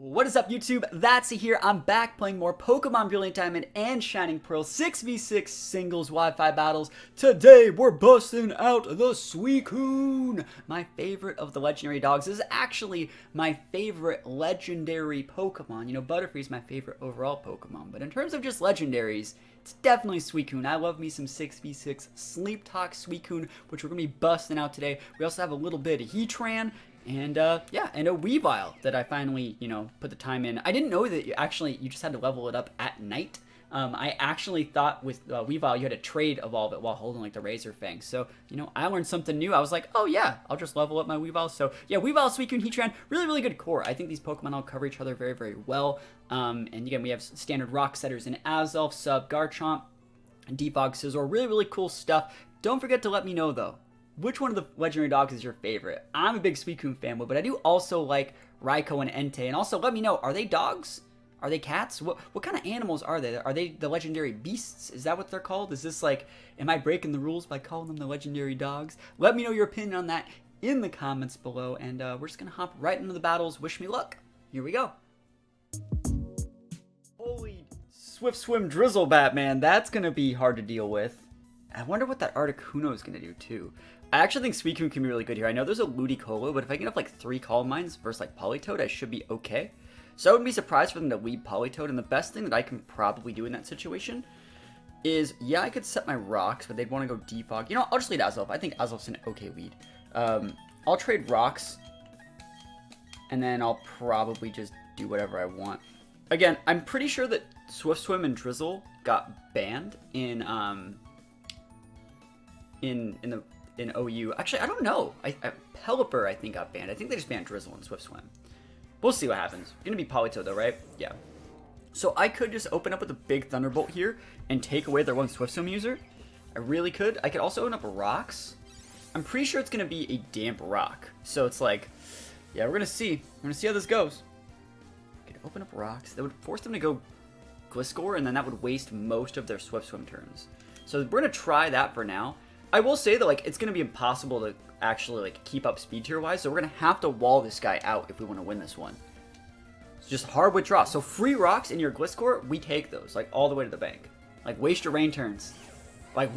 What is up, YouTube? That's here. I'm back playing more Pokemon Brilliant Diamond and Shining Pearl 6v6 singles Wi-Fi battles. Today, we're busting out the Suicune, my favorite of the legendary dogs. This is actually my favorite legendary Pokemon. You know, Butterfree's my favorite overall Pokemon, but in terms of just legendaries, it's definitely Suicune. I love me some 6v6 Sleep Talk Suicune, which we're going to be busting out today. We also have a little bit of Heatran. And, yeah, and a Weavile that I finally, put the time in. I didn't know that you just had to level it up at night. I actually thought with Weavile you had to trade evolve it while holding, like, the Razor Fang. So, I learned something new. I was like, oh, yeah, I'll just level up my Weavile. So, yeah, Weavile, Suicune, Heatran, really, really good core. I think these Pokemon all cover each other very, very well. And, again, we have standard Rock Setters in Azelf, Sub, Garchomp, Defog, Scizor. Really, really cool stuff. Don't forget to let me know, though, which one of the legendary dogs is your favorite? I'm a big Suicune fanboy, but I do also like Raikou and Entei. And also, let me know, are they dogs? Are they cats? What kind of animals are they? Are they the legendary beasts? Is that what they're called? Is this like, am I breaking the rules by calling them the legendary dogs? Let me know your opinion on that in the comments below. And we're just going to hop right into the battles. Wish me luck. Here we go. Holy Swift Swim Drizzle Batman. That's going to be hard to deal with. I wonder what that Articuno is going to do, too. I actually think Suicune can be really good here. I know there's a Ludicolo, but if I can have, like, 3 Calm Minds versus, like, Politoed, I should be okay. So I wouldn't be surprised for them to lead Politoed, and the best thing that I can probably do in that situation is, yeah, I could set my Rocks, but they'd want to go Defog. You know, I'll just lead Azelf. I think Azelf's an okay lead. I'll trade Rocks, and then I'll probably just do whatever I want. Again, I'm pretty sure that Swift Swim and Drizzle got banned in OU. Actually, I don't know. Pelipper, I think, got banned. I think they just banned Drizzle and Swift Swim. We'll see what happens. Gonna be Politoed, though, right? Yeah. So I could just open up with a big Thunderbolt here and take away their one Swift Swim user. I really could. I could also open up Rocks. I'm pretty sure it's gonna be a Damp Rock. So it's like, yeah, we're gonna see. We're gonna see how this goes. Could open up Rocks. That would force them to go Gliscor, and then that would waste most of their Swift Swim turns. So we're gonna try that for now. I will say that, like, it's going to be impossible to actually, like, keep up speed tier-wise, so we're going to have to wall this guy out if we want to win this one. It's just hard withdraw. So free Rocks in your Gliscor, we take those, like, all the way to the bank. Like, waste your rain turns. Like,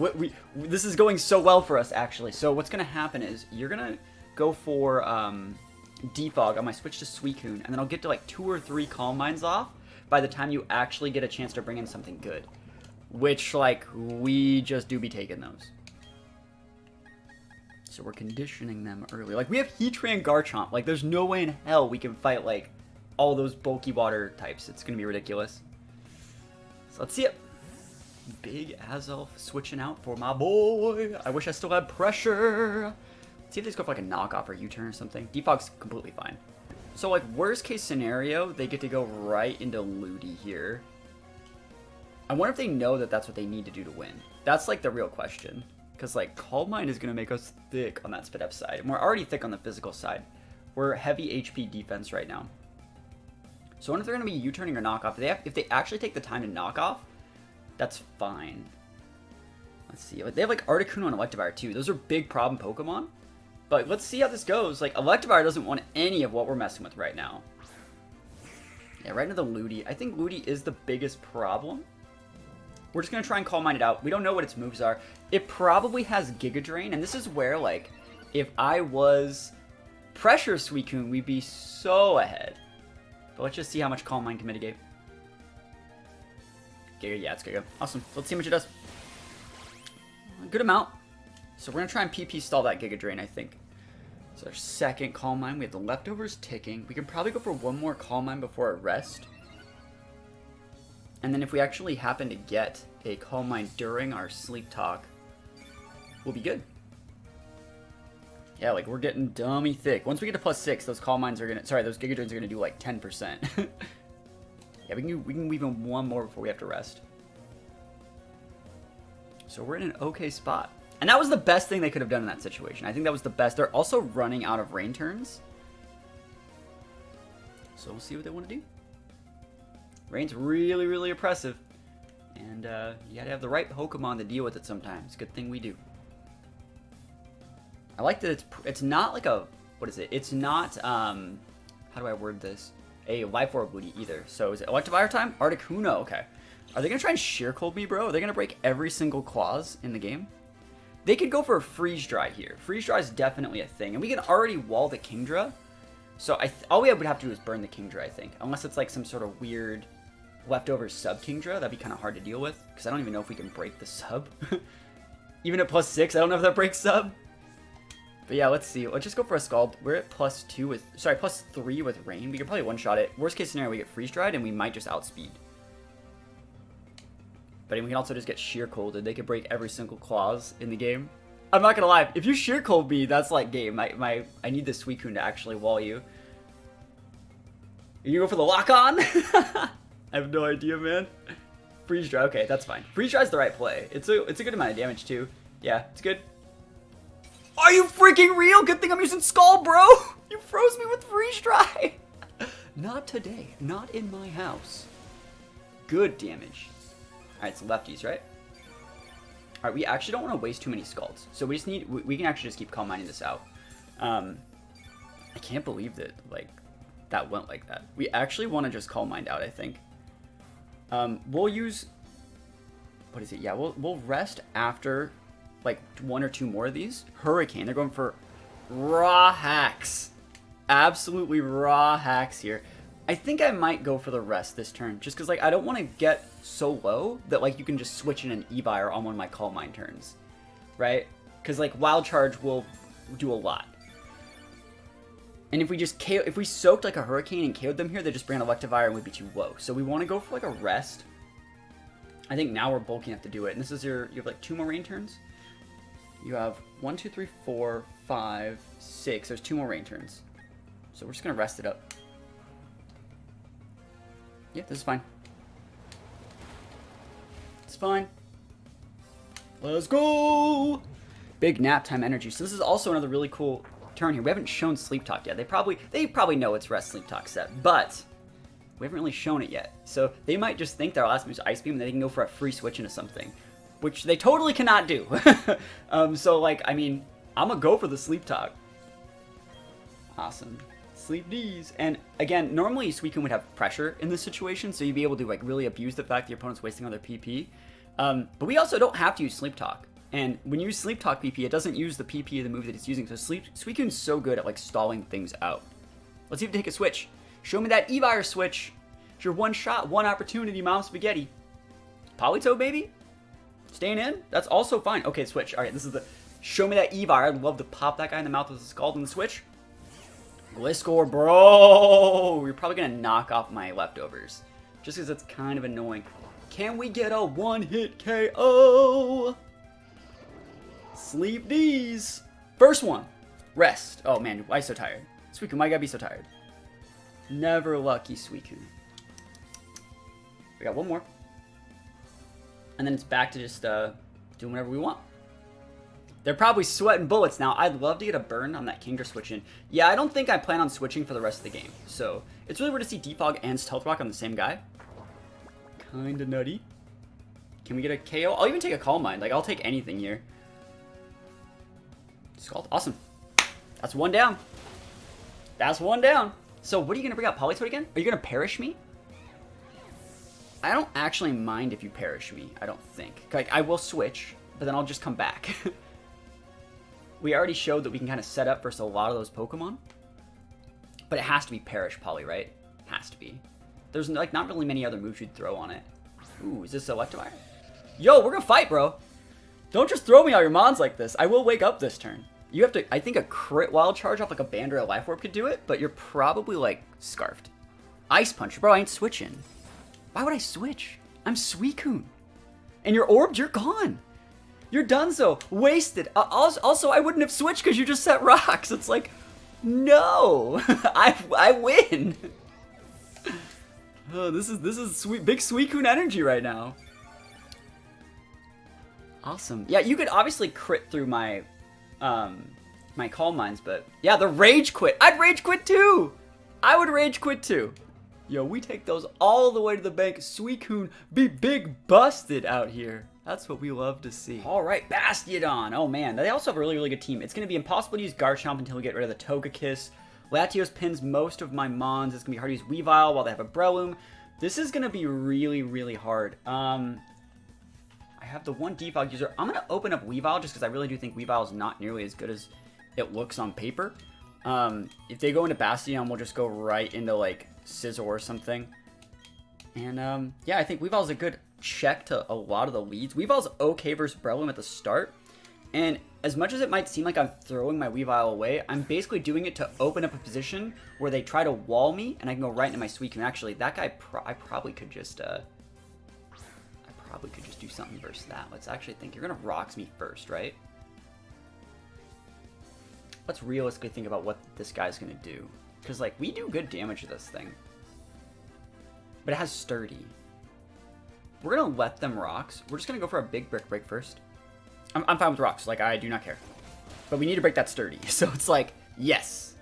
this is going so well for us, actually. So what's going to happen is you're going to go for Defog on my switch to Suicune, and then I'll get to, like, 2 or 3 Calm Minds off by the time you actually get a chance to bring in something good. Which, like, we just do be taking those. So we're conditioning them early. Like, we have Heatran Garchomp. Like, there's no way in hell we can fight, like, all those bulky water types. It's going to be ridiculous. So let's see it. Big Azelf switching out for my boy. I wish I still had pressure. Let's see if they just go for, like, a knockoff or U-turn or something. Defog's completely fine. So, like, worst case scenario, they get to go right into Ludi here. I wonder if they know that that's what they need to do to win. That's, like, the real question. Because, like, Calm Mind is going to make us thick on that Spit F side. And we're already thick on the physical side. We're heavy HP defense right now. So I wonder if they're going to be U-turning or knockoff. If they actually take the time to knock off, that's fine. Let's see. They have, like, Articuno and Electivire, too. Those are big problem Pokemon. But let's see how this goes. Like, Electivire doesn't want any of what we're messing with right now. Yeah, right into the Ludi. I think Ludi is the biggest problem. We're just going to try and Calm Mind it out. We don't know what its moves are. It probably has Giga Drain, and this is where, like, if I was Pressure Suicune, we'd be so ahead. But let's just see how much Calm Mind can mitigate. Giga, yeah, it's Giga. Awesome. Let's see how much it does. A good amount. So we're going to try and PP stall that Giga Drain, I think. So our second Calm Mind. We have the leftovers ticking. We can probably go for one more Calm Mind before a rest. And then if we actually happen to get a Calm Mind during our Sleep Talk, we'll be good. Yeah, like, we're getting dummy thick. Once we get to +6, those Calm Minds are gonna, sorry, those Giga Drains are gonna do like 10%. Yeah, we can weave in one more before we have to rest. So we're in an okay spot. And that was the best thing they could have done in that situation. I think that was the best. They're also running out of rain turns. So we'll see what they want to do. Rain's really, really oppressive. And you gotta have the right Pokemon to deal with it sometimes. Good thing we do. I like that it's not like a... What is it? It's not... how do I word this? a Life Orb Woody either. So is it Electivire time? Articuno, okay. Are they going to try and Sheer Cold me, bro? Are they going to break every single clause in the game? They could go for a Freeze Dry here. Freeze Dry is definitely a thing. And we can already wall the Kingdra. So all we would have to do is burn the Kingdra, I think. Unless it's like some sort of weird leftover sub Kingdra. That'd be kind of hard to deal with. Because I don't even know if we can break the sub. Even at +6, I don't know if that breaks sub. But yeah, let's see. Let's just go for a Scald. We're at +2 with... Sorry, +3 with Rain. We can probably one-shot it. Worst case scenario, we get Freeze Dried and we might just outspeed. But we can also just get Sheer Colded. They could break every single clause in the game. I'm not gonna lie. If you Sheer Cold me, that's like game. I need the Suicune to actually wall you. You go for the lock-on? I have no idea, man. Freeze Dry. Okay, that's fine. Freeze Dry is the right play. It's a good amount of damage, too. Yeah, it's good. Are you freaking real? Good thing I'm using Skull, bro. You froze me with Freeze Dry. Not today. Not in my house. Good damage. Alright, it's lefties, right? Alright, we actually don't want to waste too many Scalds. So we just need... We can actually just keep Calm Minding this out. I can't believe that, like, that went like that. We actually want to just Calm Mind out, I think. We'll use... What is it? Yeah, we'll rest after, like, 1 or 2 more of these. Hurricane. They're going for raw hacks. Absolutely raw hacks here. I think I might go for the rest this turn, just because, like, I don't want to get so low that, like, you can just switch in an Evire on one of my Calm Mind turns, right? Because, like, Wild Charge will do a lot. And if we just KO, if we soaked, like, a Hurricane and KO'd them here, they just bring an Electivire and we'd be too low. So we want to go for, like, a rest. I think now we're bulky enough to do it. And this is you have, like, 2 more rain turns. You have 1, 2, 3, 4, 5, 6. There's 2 more rain turns. So we're just going to rest it up. Yeah, this is fine. It's fine. Let's go! Big nap time energy. So this is also another really cool turn here. We haven't shown Sleep Talk yet. They probably know it's Rest Sleep Talk set, but we haven't really shown it yet. So they might just think their last move is Ice Beam and they can go for a free switch into something, which they totally cannot do. So, like, I mean, I'm gonna go for the Sleep Talk. Awesome. Sleep D's. And again, normally Suicune would have pressure in this situation, so you'd be able to, like, really abuse the fact that your opponent's wasting all their PP. But we also don't have to use Sleep Talk. And when you use Sleep Talk PP, it doesn't use the PP of the move that it's using. So Suicune's so good at, like, stalling things out. Let's see if they take a switch. Show me that Evire switch. It's your one shot, one opportunity, Mom Spaghetti. Politoed, maybe? Staying in? That's also fine. Okay, switch. All right, this is the... Show me that Evire. I'd love to pop that guy in the mouth with a Scald in the switch. Gliscor, bro! You're probably going to knock off my leftovers. Just because it's kind of annoying. Can we get a one-hit KO? Sleep D's. First one. Rest. Oh, man. Why so tired? Suicune, why gotta be so tired? Never lucky, Suicune. We got one more. And then it's back to just doing whatever we want. They're probably sweating bullets now. I'd love to get a burn on that Kingdra switch in. Yeah, I don't think I plan on switching for the rest of the game. So, it's really weird to see Defog and Stealth Rock on the same guy. Kinda nutty. Can we get a KO? I'll even take a Calm Mind. Like, I'll take anything here. Scald. Awesome. That's one down. That's one down. So, what are you going to bring out? Politoed again? Are you going to perish me? I don't actually mind if you perish me, I don't think. Like, I will switch, but then I'll just come back. We already showed that we can kind of set up versus a lot of those Pokemon. But it has to be Perish Poly, right? Has to be. There's, like, not really many other moves you'd throw on it. Ooh, is this Electivire? Yo, we're gonna fight, bro. Don't just throw me all your mons like this. I will wake up this turn. You have to, I think a crit Wild Charge off, like, a Band or a Life Orb could do it, but you're probably, like, scarfed. Ice Punch. Bro, I ain't switching. Why would I switch? I'm Suicune. And you're orbed, you're gone. You're done so. Wasted. Also, I wouldn't have switched because you just set rocks. It's like, no. I win. Oh, this is big Suicune energy right now. Awesome. Yeah, you could obviously crit through my my Calm Minds, but yeah, the Rage Quit. I'd Rage Quit too. I would Rage Quit too. Yo, we take those all the way to the bank. Suicune be big busted out here. That's what we love to see. All right, Bastiodon. Oh, man. They also have a really, really good team. It's going to be impossible to use Garchomp until we get rid of the Togekiss. Latios pins most of my Mons. It's going to be hard to use Weavile while they have a Breloom. This is going to be really, really hard. I have the one Defog user. I'm going to open up Weavile just because I really do think Weavile is not nearly as good as it looks on paper. If they go into Bastion, we'll just go right into, like, Scizor or something. And, yeah, I think Weavile's a good check to a lot of the leads. Weavile's okay versus Breloom at the start. And as much as it might seem like I'm throwing my Weavile away, I'm basically doing it to open up a position where they try to wall me, and I can go right into my Suicune. Actually, that guy, I probably could just, do something versus that. Let's actually think. You're going to Rocks me first, right? Let's realistically think about what this guy's going to do. Because, like, we do good damage to this thing. But it has Sturdy. We're going to let them Rocks. We're just going to go for a big Brick Break first. I'm fine with Rocks. Like, I do not care. But we need to break that Sturdy. So it's like, yes.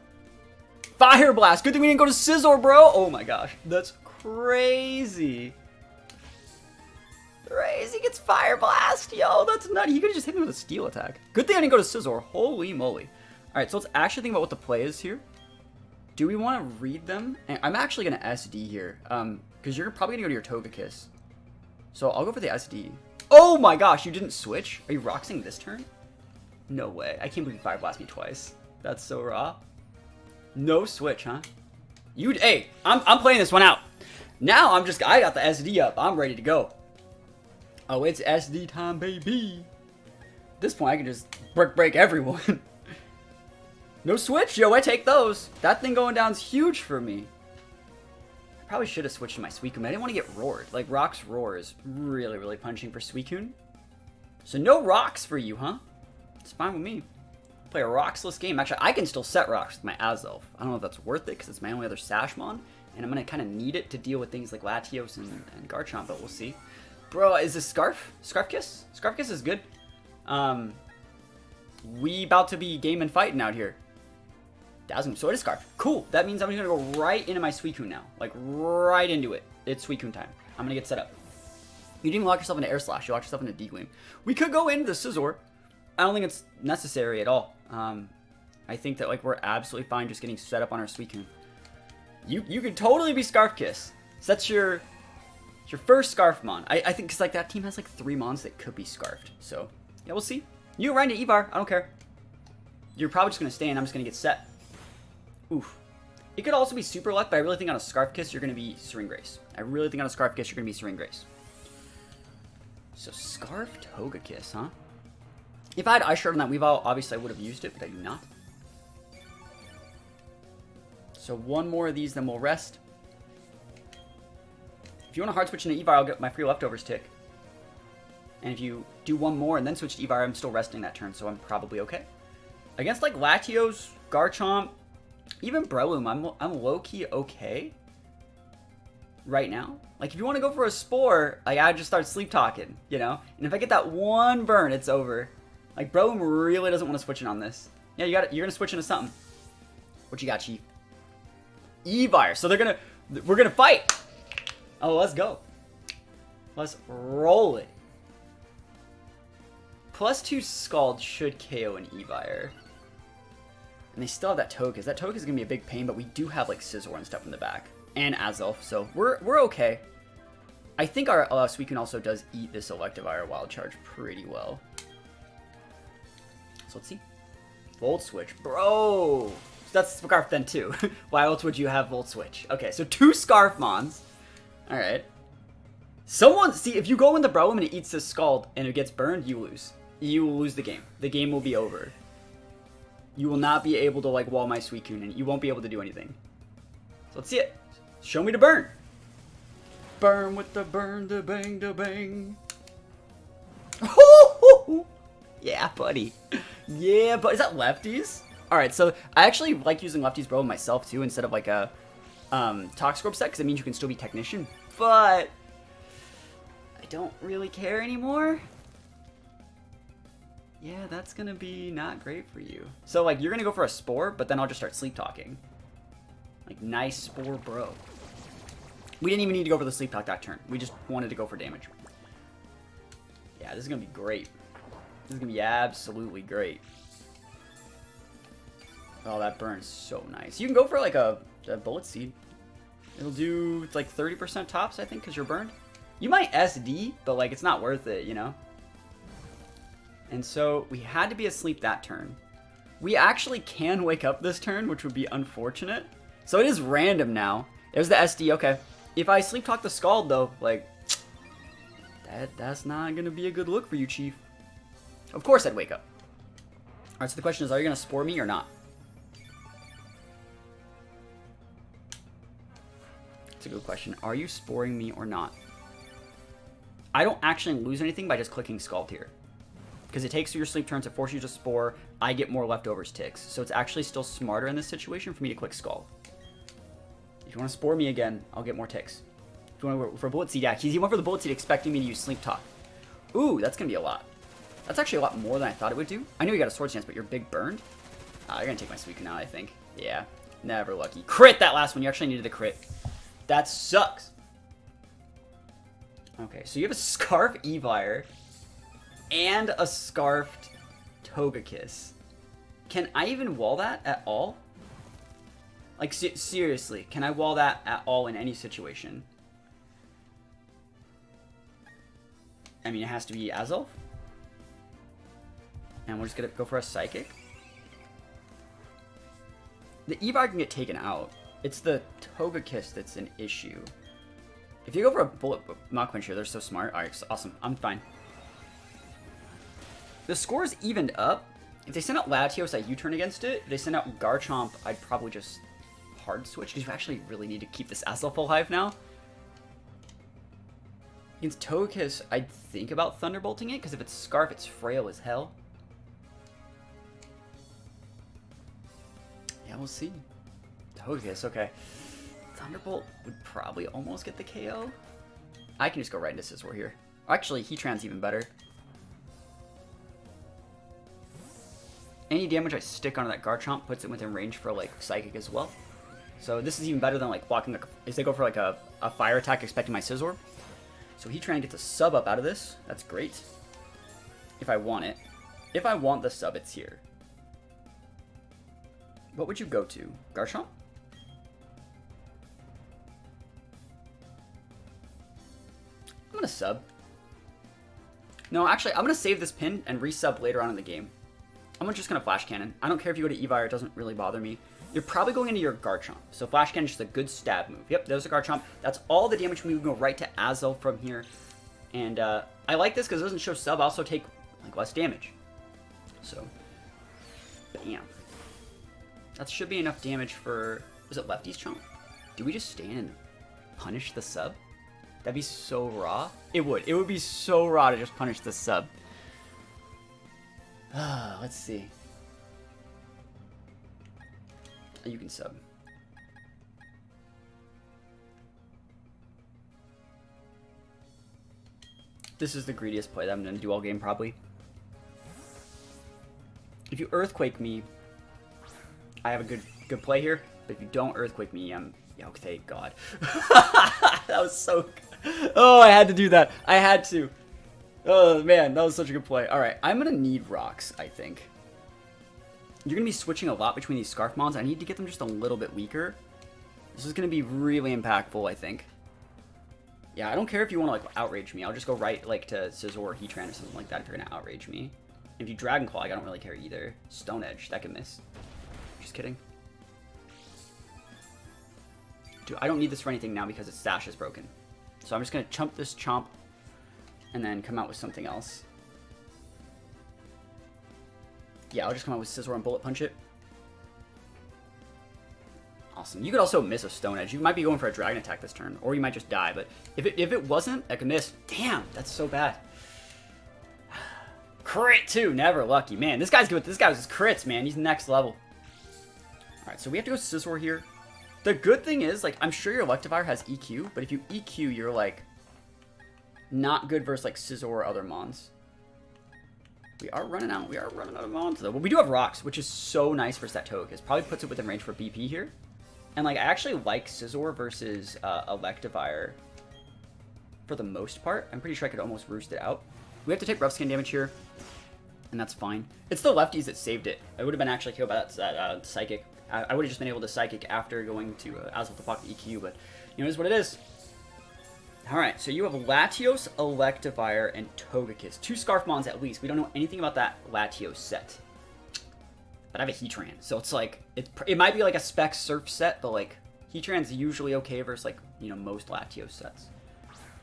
Fire Blast. Good thing we didn't go to Scizor, bro. Oh my gosh. That's crazy. Crazy gets Fire Blast. Yo, that's nutty. He could have just hit me with a Steel attack. Good thing I didn't go to Scizor. Holy moly. Alright, so let's actually think about what the play is here. Do we want to read them? And I'm actually going to SD here. Because you're probably going to go to your Togekiss. So I'll go for the SD. Oh my gosh, you didn't switch? Are you Roxing this turn? No way. I can't believe you Fire Blast me twice. That's so raw. No switch, huh? Hey, I'm playing this one out. Now I got the SD up. I'm ready to go. Oh, it's SD time, baby. At this point, I can just break everyone. No switch, yo, I take those. That thing going down's huge for me. I probably should have switched to my Suicune. I didn't want to get roared. Like, Rock's Roar is really, really punching for Suicune. So no Rocks for you, huh? It's fine with me. Play a Rocksless game. Actually, I can still set Rocks with my Azelf. I don't know if that's worth it because it's my only other Sashmon. And I'm going to kind of need it to deal with things like Latios and Garchomp, but we'll see. Bro, is this Scarf? Scarf Kiss? Scarf Kiss is good. We about to be game and fighting out here. Dazzling, so it is Scarf. Cool. That means I'm going to go right into my Suicune now. Like, right into it. It's Suicune time. I'm going to get set up. You didn't even lock yourself into Air Slash. You locked yourself into D-Gleam. We could go into the Scizor. I don't think it's necessary at all. I think that, like, we're absolutely fine just getting set up on our Suicune. You could totally be Scarf Kiss. So that's your first Scarf Mon. I think, because, like, that team has, like, 3 Mons that could be Scarfed. So, yeah, we'll see. You go right into Evar. I don't care. You're probably just going to stay, and I'm just going to get set. Oof. It could also be Super Luck, but I really think on a Scarf Kiss, you're going to be Serene Grace. I really think on a Scarf Kiss, you're going to be Serene Grace. So, Scarf Togekiss, huh? If I had Ice Shard on that Weavile, obviously I would have used it, but I do not. So, one more of these, then we'll rest. If you want to hard switch into Evar, I'll get my free leftovers tick. And if you do one more and then switch to Evar, I'm still resting that turn, so I'm probably okay. Against, like, Latios, Garchomp, even Breloom, I'm low-key okay right now. Like, if you want to go for a Spore, like, I just start sleep talking, you know? And if I get that one burn, it's over. Like, Breloom really doesn't want to switch in on this. Yeah, you're going to switch into something. What you got, Chief? Evar. So we're going to fight. Oh, let's go. Let's roll it. +2 Scald should KO an Evar. And they still have that Togekiss. That Togekiss is going to be a big pain, but we do have, like, Scizor and stuff in the back. And Azelf, so we're okay. I think our Suicune also does eat this Electivire Wild Charge pretty well. So let's see. Volt Switch. Bro! So that's Scarf then, too. Why else would you have Volt Switch? Okay, so 2 Scarf Mons. Alright. See, if you go in the Breloom and it eats this Scald and it gets burned, you lose. You will lose the game. The game will be over. You will not be able to, like, wall my Suicune, and you won't be able to do anything. So let's see it. Show me the burn. Burn with the burn, the bang, the bang. Yeah, buddy. Yeah, but is that lefties? Alright, so I actually like using lefties Bro myself, too, instead of, like, a Toxicroak set, because it means you can still be Technician. But I don't really care anymore. Yeah, that's going to be not great for you. So, like, you're going to go for a Spore, but then I'll just start sleep talking. Like, nice Spore, bro. We didn't even need to go for the sleep talk that turn. We just wanted to go for damage. Yeah, this is going to be great. This is going to be absolutely great. Oh, that burns so nice. You can go for like a bullet seed. It'll do like 30% tops, I think, because you're burned. You might SD, but like it's not worth it, you know? And so we had to be asleep that turn. We actually can wake up this turn, which would be unfortunate. So it is random now. There's the SD, okay. If I sleep talk the Scald though, like, that's not going to be a good look for you, Chief. Of course I'd wake up. Alright, so the question is, are you going to spore me or not? It's a good question. Are you sporing me or not? I don't actually lose anything by just clicking Scald here. Because it takes your sleep turn to force you to spore. I get more leftovers ticks. So it's actually still smarter in this situation for me to click Scald. If you want to spore me again, I'll get more ticks. If you want to go for Bullet Seed, yeah, he went for the Bullet Seed expecting me to use Sleep Talk. Ooh, that's going to be a lot. That's actually a lot more than I thought it would do. I know you got a Sword Stance, but you're big burned. You're going to take my Suicune now, I think. Yeah, never lucky. Crit that last one. You actually needed the crit. That sucks. Okay, so you have a Scarf Evire and a Scarfed Togekiss. Can I even wall that at all? Like, seriously, can I wall that at all in any situation? I mean, it has to be Azelf. And we're just going to go for a Psychic. The Evire can get taken out. It's the Togekiss that's an issue. If you go for a Bullet Mach Punch here, they're so smart. Alright, awesome. I'm fine. The score's evened up. If they send out Latios, I U-turn against it. If they send out Garchomp, I'd probably just hard switch, because you actually really need to keep this Azelf alive now. Against Togekiss, I'd think about Thunderbolting it, because if it's Scarf, it's frail as hell. Yeah, we'll see. Togekiss, okay. Thunderbolt would probably almost get the KO. I can just go right into Scizor here. Actually, Heatran's even better. Any damage I stick onto that Garchomp puts it within range for like Psychic as well. So this is even better than like blocking the... Is they go for like a fire attack expecting my Scizor. So Heatran gets a sub up out of this. That's great. If I want it. If I want the sub, it's here. What would you go to? Garchomp? I'm gonna sub. No, actually, I'm gonna save this pin and resub later on in the game. I'm just gonna Flash Cannon. I don't care if you go to Evire, it doesn't really bother me. You're probably going into your Garchomp. So Flash Cannon is just a good stab move. Yep, there's a Garchomp. That's all the damage from me. We can go right to Azelf from here. And I like this because it doesn't show sub. I also take like less damage. So, bam. That should be enough damage for... Was it Lefty's Chomp? Do we just stand and punish the sub? That'd be so raw. It would. It would be so raw to just punish the sub. Let's see. You can sub. This is the greediest play that I'm going to do all game, probably. If you Earthquake me, I have a good play here. But if you don't Earthquake me, I'm... Oh, thank God. That was so good. Oh, I had to do that. I had to. Oh, man, that was such a good play. All right, I'm going to need rocks, I think. You're going to be switching a lot between these Scarf Mons. I need to get them just a little bit weaker. This is going to be really impactful, I think. Yeah, I don't care if you want to, like, outrage me. I'll just go right, like, to Scizor or Heatran or something like that if you're going to outrage me. If you Dragon Claw, like, I don't really care either. Stone Edge, that can miss. Just kidding. Dude, I don't need this for anything now because its stash is broken. So I'm just going to chump this Chomp and then come out with something else. Yeah, I'll just come out with Scizor and Bullet Punch it. Awesome. You could also miss a Stone Edge. You might be going for a Dragon Attack this turn, or you might just die. But if it wasn't, I could miss. Damn, that's so bad. Crit too, never lucky. Man, this guy's good. This guy was crits, man. He's next level. All right, so we have to go Scizor here. The good thing is, like, I'm sure your Electivire has EQ, but if you EQ, you're like not good versus like Scizor or other Mons. We are running out. We are running out of Mons though. But we do have rocks, which is so nice versus that Togekiss. Probably puts it within range for BP here. And like I actually like Scizor versus Electivire for the most part. I'm pretty sure I could almost roost it out. We have to take rough skin damage here. And and that's fine. It's the lefties that saved it. I would have been actually killed by that Psychic. I would have just been able to Psychic after going to Azelf the Pocket EQ, but you know, it is what it is. Alright, so you have Latios, Electivire, and Togekiss. 2 Scarfmons at least. We don't know anything about that Latios set. But I have a Heatran, so it's like, it might be like a Spec Surf set, but like, Heatran's usually okay versus like, you know, most Latios sets.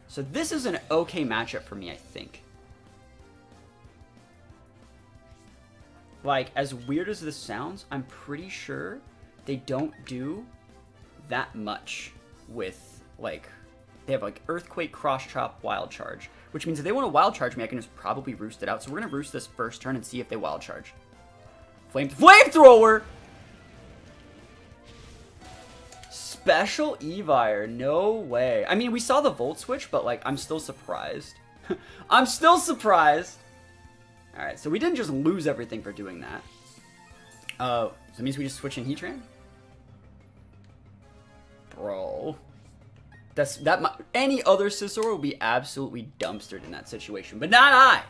So this is an okay matchup for me, I think. Like, as weird as this sounds, I'm pretty sure they don't do that much with, like, they have, like, Earthquake, Cross Chop, Wild Charge. Which means if they want to Wild Charge me, I can just probably Roost it out. So we're going to Roost this first turn and see if they Wild Charge. Flamethrower! Special Evire, no way. I mean, we saw the Volt Switch, but, like, I'm still surprised. I'm still surprised! Alright, so we didn't just lose everything for doing that. So that means we just switch in Heatran? Bro. Any other Scizor would be absolutely dumpstered in that situation, but not I!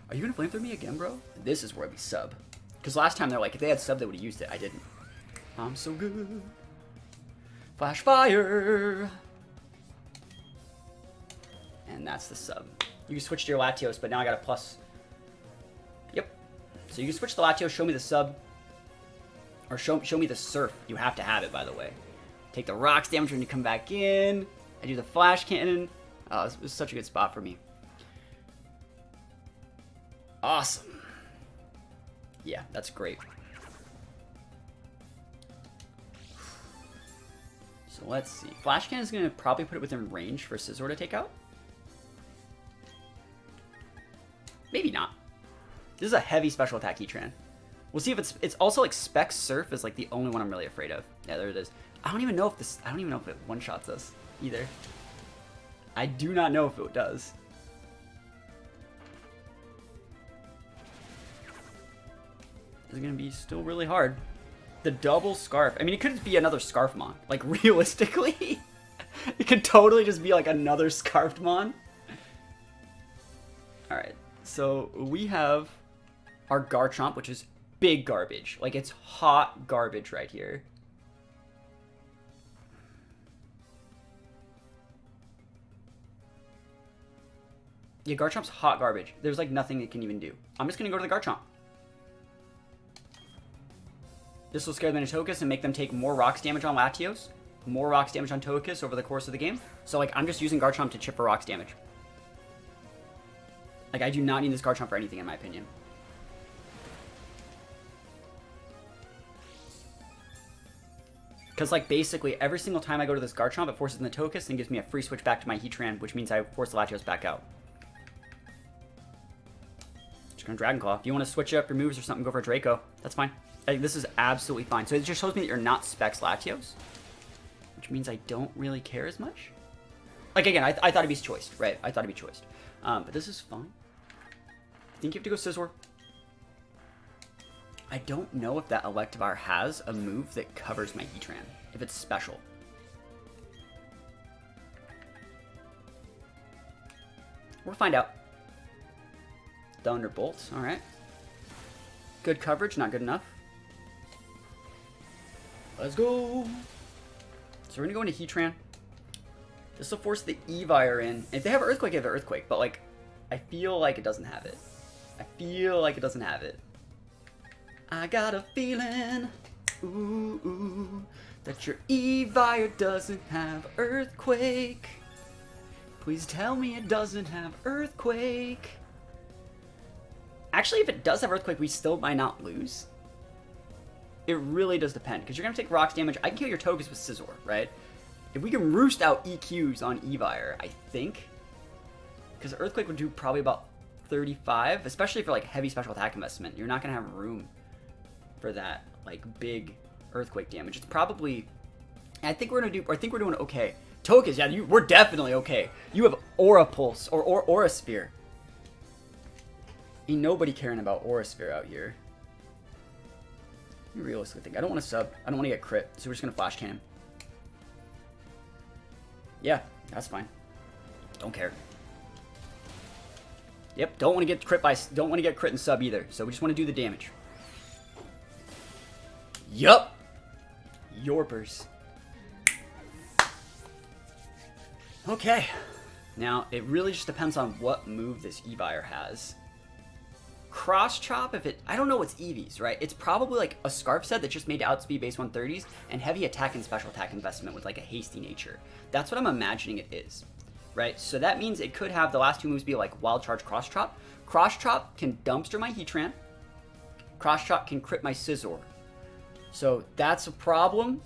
Are you gonna Flamethrower me again, bro? This is where we sub. Because last time they're like, if they had sub, they would have used it. I didn't. I'm so good. Flash Fire! And that's the sub. You can switch to your Latios, but now I got a plus. Yep. So you can switch the Latios, show me the sub. Or show me the Surf. You have to have it, by the way. Take the Rocks damage when you come back in. I do the Flash Cannon. Oh, this was such a good spot for me. Awesome. Yeah, that's great. So let's see. Flash Cannon is going to probably put it within range for Scizor to take out. Maybe not. This is a heavy special attack Heatran. We'll see if it's also like Spec Surf is like the only one I'm really afraid of. Yeah, there it is. I don't even know if it one-shots us either. I do not know if it does. This is gonna be still really hard. The double Scarf. I mean, it could be another Scarfmon. Like, realistically, it could totally just be like another Scarfmon. Alright, so we have our Garchomp, which is big garbage. Like, it's hot garbage right here. Yeah, Garchomp's hot garbage. There's like nothing it can even do. I'm just gonna go to the Garchomp. This will scare the Togekiss and make them take more Rocks damage on Latios, more Rocks damage on Togekiss over the course of the game. So like, I'm just using Garchomp to chip for Rocks damage. Like, I do not need this Garchomp for anything in my opinion. Because, like, basically, every single time I go to this Garchomp, it forces in the Togekiss and gives me a free switch back to my Heatran, which means I force the Latios back out. Just gonna Dragon Claw. If you want to switch up your moves or something, go for a Draco. That's fine. Like, this is absolutely fine. So it just shows me that you're not Specs Latios, which means I don't really care as much. Like, again, I thought it'd be choiced, right? I thought it'd be choiced. But this is fine. I think you have to go Scizor. I don't know if that Electivire has a move that covers my Heatran, if it's special. We'll find out. Thunderbolt, alright. Good coverage, not good enough. Let's go! So we're gonna go into Heatran. This will force the Evire in. If they have Earthquake, they have Earthquake, but like, I feel like it doesn't have it. I feel like it doesn't have it. I got a feeling, ooh, ooh, that your Evire doesn't have Earthquake. Please tell me it doesn't have Earthquake. Actually, if it does have Earthquake, we still might not lose. It really does depend, because you're going to take Rocks damage. I can kill your Togekiss with Scizor, right? If we can roost out EQs on Evire, I think, because Earthquake would do probably about 35, especially for like heavy special attack investment. You're not going to have room for that like big Earthquake damage. It's probably, I think we're doing okay. Togekiss, yeah, we're definitely okay. You have Aura Pulse or Aura Sphere. Ain't nobody caring about Aura Sphere out here. You realistically think I don't want to sub. I don't want to get crit, so we're just gonna Flash Cannon. Yeah, that's fine. Don't care. Yep, don't want to get crit and sub either. So we just want to do the damage. Yup. Yorpers. Okay. Now, it really just depends on what move this Eevire has. Cross Chop, I don't know what's Eevee's, right? It's probably like a Scarf set that's just made to outspeed base 130s and heavy attack and special attack investment with like a hasty nature. That's what I'm imagining it is, right? So that means it could have the last two moves be like Wild Charge, Cross Chop. Cross Chop can dumpster my Heatran. Cross Chop can crit my Scizor. So that's a problem.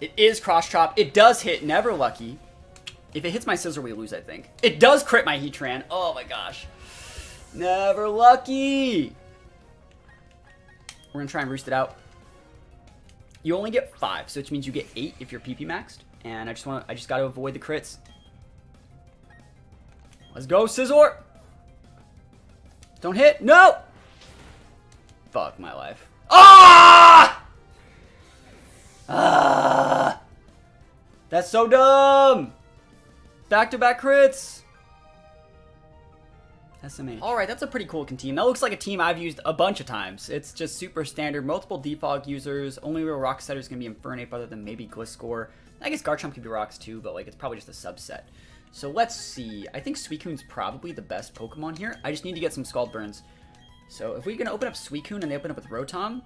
It is Cross Chop. It does hit, never lucky. If it hits my Scizor, we lose, I think. It does crit my Heatran. Oh my gosh. Never lucky. We're going to try and roost it out. You only get 5, so which means you get 8 if you're PP maxed. And I just got to avoid the crits. Let's go, Scizor. Don't hit. No. Fuck my life. Ah! Ah! That's so dumb. Back-to-back crits. SMH. Alright, that's a pretty cool team. That looks like a team I've used a bunch of times. It's just super standard. Multiple defog users. Only real rock setter is going to be Infernape other than maybe Gliscor. I guess Garchomp could be rocks too, but like it's probably just a subset. So let's see. I think Suicune's probably the best Pokemon here. I just need to get some Scald Burns. So if we're going to open up Suicune and they open up with Rotom,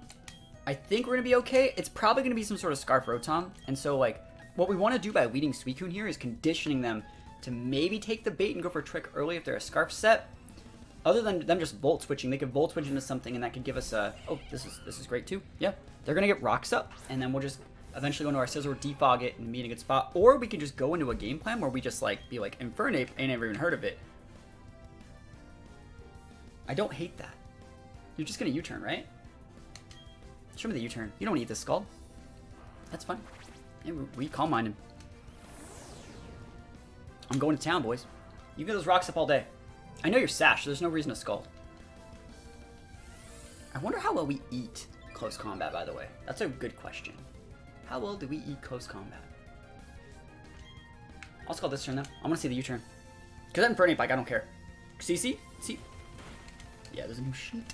I think we're going to be okay. It's probably going to be some sort of Scarf Rotom. And so like what we want to do by leading Suicune here is conditioning them to maybe take the bait and go for a trick early if they're a Scarf set. Other than them just Volt Switching, they could Volt Switch into something and that could give us a... Oh, this is great too. Yeah, they're going to get Rocks up and then we'll just eventually go into our Scizor, defog it, and be in a good spot. Or we could just go into a game plan where we just like be like, Infernape, ain't never even heard of it. I don't hate that. You're just going to U-turn, right? Show me the U-turn. You don't need this Scald. That's fine. Yeah, we Calm Mind him. I'm going to town, boys. You get those rocks up all day. I know you're Sash, so there's no reason to Scald. I wonder how well we eat close combat, by the way. That's a good question. How well do we eat close combat? I'll Scald this turn, though. I want to see the U-turn. Because I'm Infernape, like, I don't care. See? Yeah, there's a new sheet.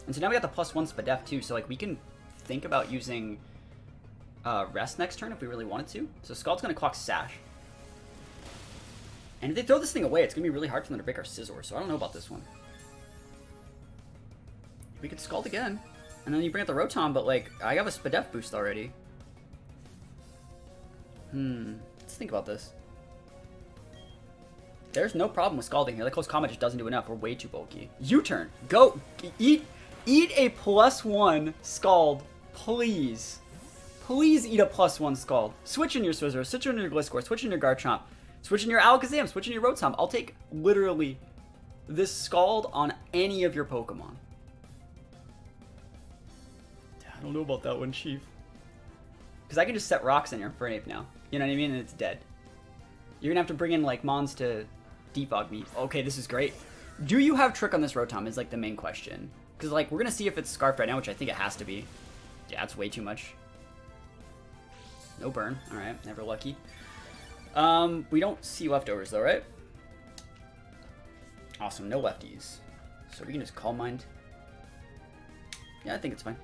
And so now we got the +1 Spadef, too, so, like, we can think about using Rest next turn if we really wanted to. So Scald's going to clock Sash. And if they throw this thing away, it's going to be really hard for them to break our Scizor, so I don't know about this one. We could Scald again. And then you bring up the Rotom, but, like, I have a Spadef boost already. Let's think about this. There's no problem with Scalding here. The close combat just doesn't do enough. We're way too bulky. U-turn. Go. Eat a +1 Scald, please. Please eat a +1 Scald. Switch in your Scizor, switch in your Gliscor, switch in your Garchomp, switch in your Alakazam, switch in your Rotom. I'll take literally this Scald on any of your Pokemon. I don't know about that one, Chief. Because I can just set rocks in your Infernape now. You know what I mean? And it's dead. You're going to have to bring in, like, Mons to defog me. Okay, this is great. Do you have Trick on this Rotom is, like, the main question. Because, like, we're going to see if it's Scarf right now, which I think it has to be. Yeah, it's way too much. No burn. Alright, never lucky. We don't see leftovers, though, right? Awesome, no lefties. So we can just Calm Mind. Yeah, I think it's fine.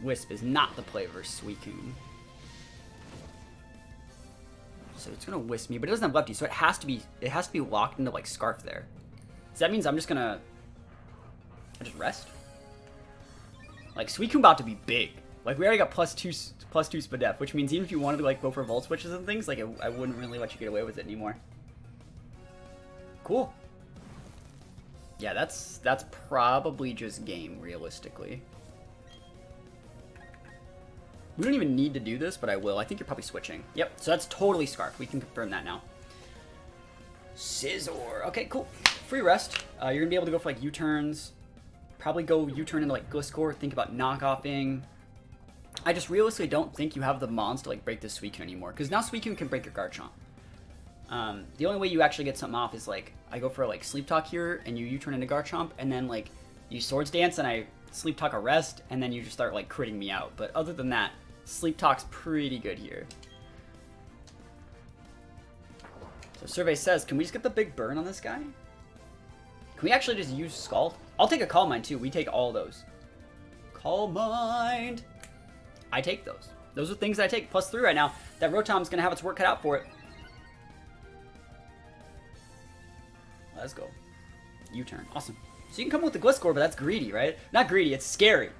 Wisp is not the play versus Suicune. So it's gonna Wisp me, but it doesn't have lefty, so it has to be locked into like Scarf there. So that means I'm just gonna rest. Like Suicune about to be big. Like we already got +2 Spadef, which means even if you wanted to like go for Volt Switches and things, like I wouldn't really let you get away with it anymore. Cool. Yeah, that's probably just game realistically. We don't even need to do this, but I will. I think you're probably switching. Yep, so that's totally Scarf. We can confirm that now. Scizor. Okay, cool. Free rest. You're going to be able to go for, like, U-turns. Probably go U-turn into, like, Gliscor. Think about knockoffing. I just realistically don't think you have the Mons to, like, break this Suicune anymore. Because now Suicune can break your Garchomp. The only way you actually get something off is, like, I go for, like, Sleep Talk here, and you U-turn into Garchomp, and then, like, you Swords Dance, and I Sleep Talk a rest, and then you just start, like, critting me out. But other than that, Sleep Talk's pretty good here. So survey says, can we just get the big burn on this guy? Can we actually just use Scald? I'll take a Calm Mind too. We take all those. Calm Mind. I take those. Those are things I take. +3 right now. That Rotom's going to have its work cut out for it. Let's go. U-turn. Awesome. So you can come with the Gliscor, but that's greedy, right? Not greedy. It's scary.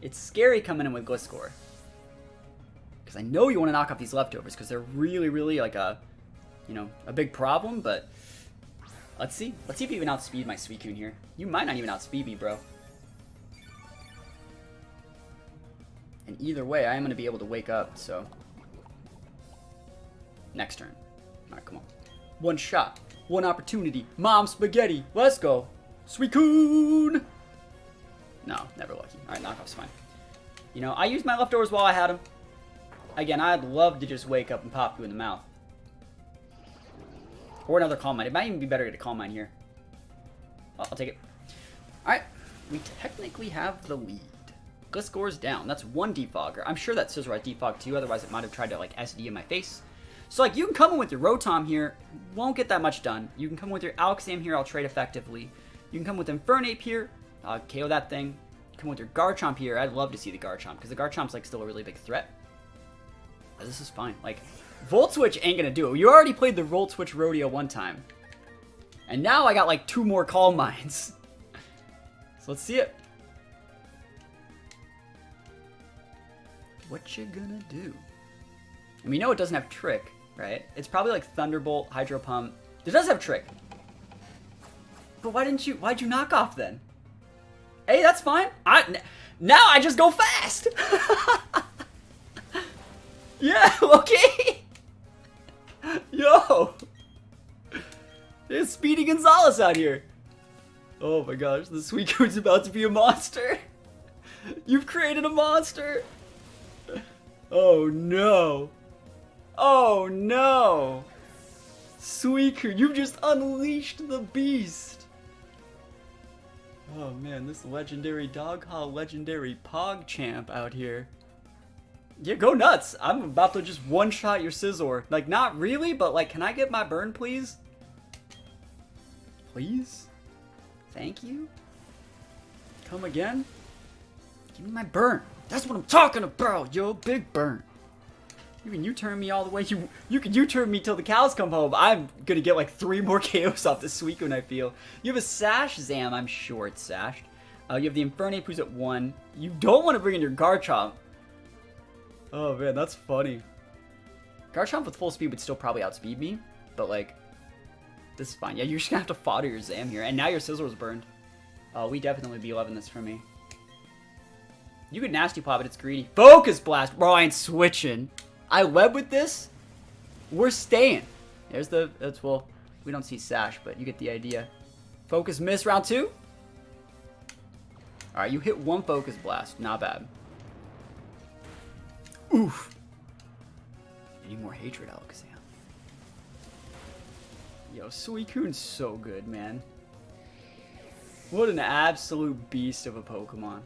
It's scary coming in with Gliscor. Because I know you want to knock off these leftovers because they're really, really like a, you know, a big problem. But let's see. Let's see if you even outspeed my Suicune here. You might not even outspeed me, bro. And either way, I am going to be able to wake up, so. Next turn. Alright, come on. One shot. One opportunity. Mom spaghetti. Let's go. Suicune! No, never lucky. Alright, knockoff's fine. You know, I used my leftovers while I had them. Again, I'd love to just wake up and pop you in the mouth. Or another Calm Mind. It might even be better to get a Calm Mind here. I'll take it. Alright. We technically have the lead. Gliscor's down. That's one defogger. I'm sure that Scizor has defog too, otherwise it might have tried to like SD in my face. So like you can come in with your Rotom here, won't get that much done. You can come with your Alakazam here, I'll trade effectively. You can come with Infernape here, KO that thing. Come with your Garchomp here, I'd love to see the Garchomp, because the Garchomp's like still a really big threat. But this is fine. Like, Volt Switch ain't gonna do it. You already played the Volt Switch rodeo one time. And now I got like 2 more Calm Minds. So let's see it. What you gonna do? And we know it doesn't have Trick, right? It's probably like Thunderbolt, Hydro Pump. It does have Trick. But why'd you knock off then? Hey, that's fine. Now I just go fast. Yeah, okay. Yo. There's Speedy Gonzalez out here. Oh my gosh, the Suicune's about to be a monster. You've created a monster. Oh no. Oh no. Suicune, you've just unleashed the beast. Oh man, this legendary Dog Hall, legendary Pogchamp out here. Yeah, go nuts. I'm about to just one-shot your Scizor. Like, not really, but like, can I get my burn, please? Please? Thank you? Come again? Give me my burn. That's what I'm talking about, yo. Big burn. You can U-turn me all the way. You can U-turn me till the cows come home. I'm gonna get like 3 more KOs off the Suicune, I feel. You have a Sash Zam. I'm sure it's sashed. You have the Infernape who's at 1. You don't want to bring in your Garchomp. Oh man, that's funny. Garchomp with full speed would still probably outspeed me, but like, this is fine. Yeah, you're just gonna have to fodder your Zam here, and now your Scizor's burned. We definitely be loving this for me. You could Nasty Pop, but it's greedy. Focus Blast! Bro, I ain't switching. I led with this. We're staying. There's the, well, we don't see Sash, but you get the idea. Focus Miss round 2. Alright, you hit 1 Focus Blast. Not bad. Oof. I need more hatred, Alakazam. Yo, Suicune's so good, man. What an absolute beast of a Pokemon.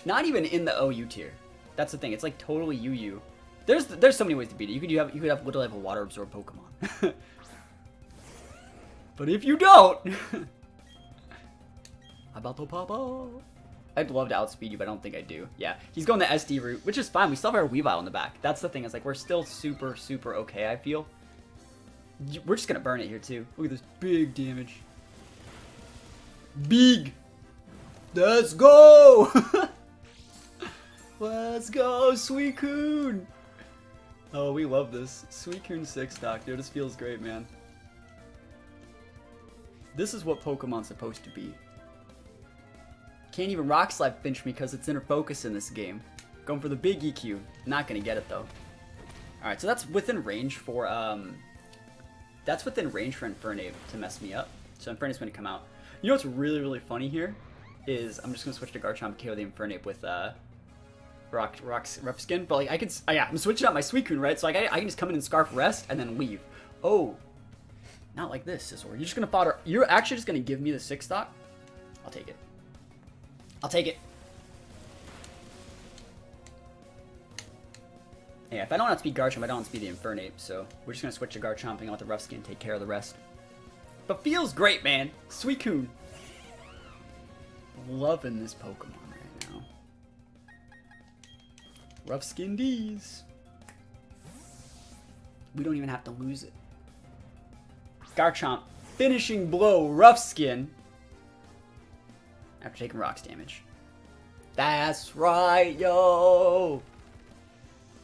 Not even in the OU tier. That's the thing. It's like totally UU. There's so many ways to beat it. You could have literally have a water absorb Pokemon. But if you don't, about to pop off. I'd love to outspeed you, but I don't think I do. Yeah, he's going the SD route, which is fine. We still have our Weavile in the back. That's the thing. It's like we're still super, super okay, I feel. We're just going to burn it here, too. Look at this big damage. Big. Let's go. Let's go, Suicune. Oh, we love this. Suicune 6-stock, dude. This feels great, man. This is what Pokemon's supposed to be. Can't even Rock Slide pinch me because it's inner focus in this game. Going for the big EQ. Not gonna get it though. Alright, so that's within range for Infernape to mess me up. So Infernape's gonna come out. You know what's really, really funny here? Is I'm just gonna switch to Garchomp, KO the Infernape with Rock Rough Skin. But like I could, I'm switching out my Suicune, right? So like I can just come in and Scarf Rest and then leave. Oh, not like this, Scizor. You're just gonna fodder. You're actually just gonna give me the 6-stock. I'll take it. I'll take it. Yeah, if I don't want to speed Garchomp, I don't want to speed the Infernape, so we're just going to switch to Garchomp and let the Rough Skin take care of the rest. But feels great, man. Suicune. Loving this Pokemon right now. Rough Skin D's. We don't even have to lose it. Garchomp, finishing blow, Rough Skin. After taking rocks damage. That's right, yo!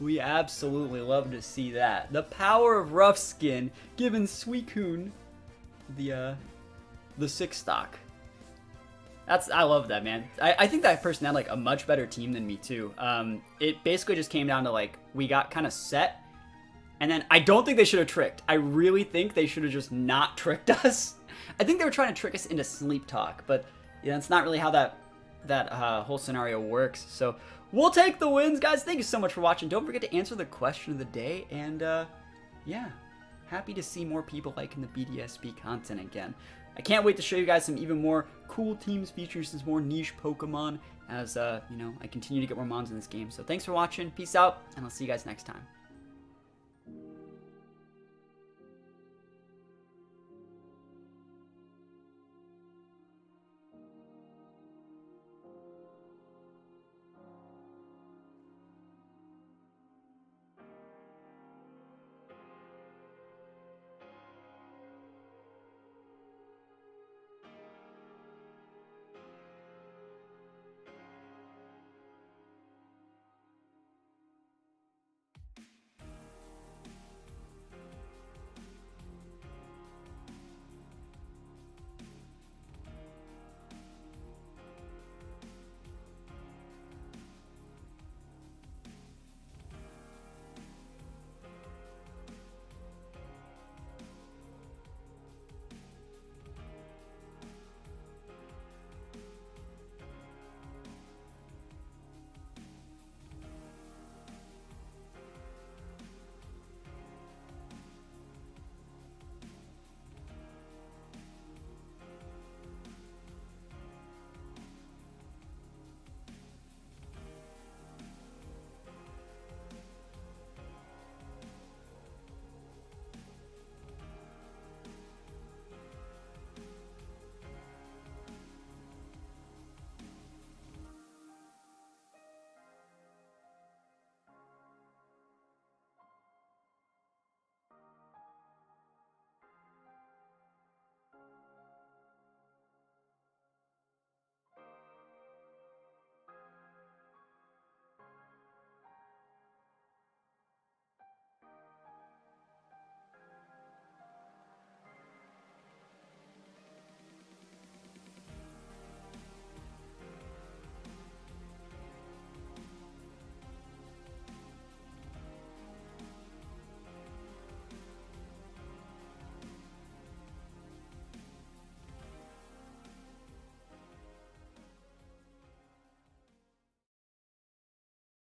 We absolutely love to see that. The power of Rough Skin giving Suicune the 6 stock. I love that, man. I think that person had like a much better team than me too. It basically just came down to like we got kind of set, and then I don't think they should have tricked. I really think they should have just not tricked us. I think they were trying to trick us into sleep talk, but yeah, that's not really how that whole scenario works. So we'll take the wins, guys. Thank you so much for watching. Don't forget to answer the question of the day, and yeah, happy to see more people liking the BDSP content again. I can't wait to show you guys some even more cool teams features, some more niche Pokemon as, you know, I continue to get more mons in this game. So thanks for watching, peace out, and I'll see you guys next time.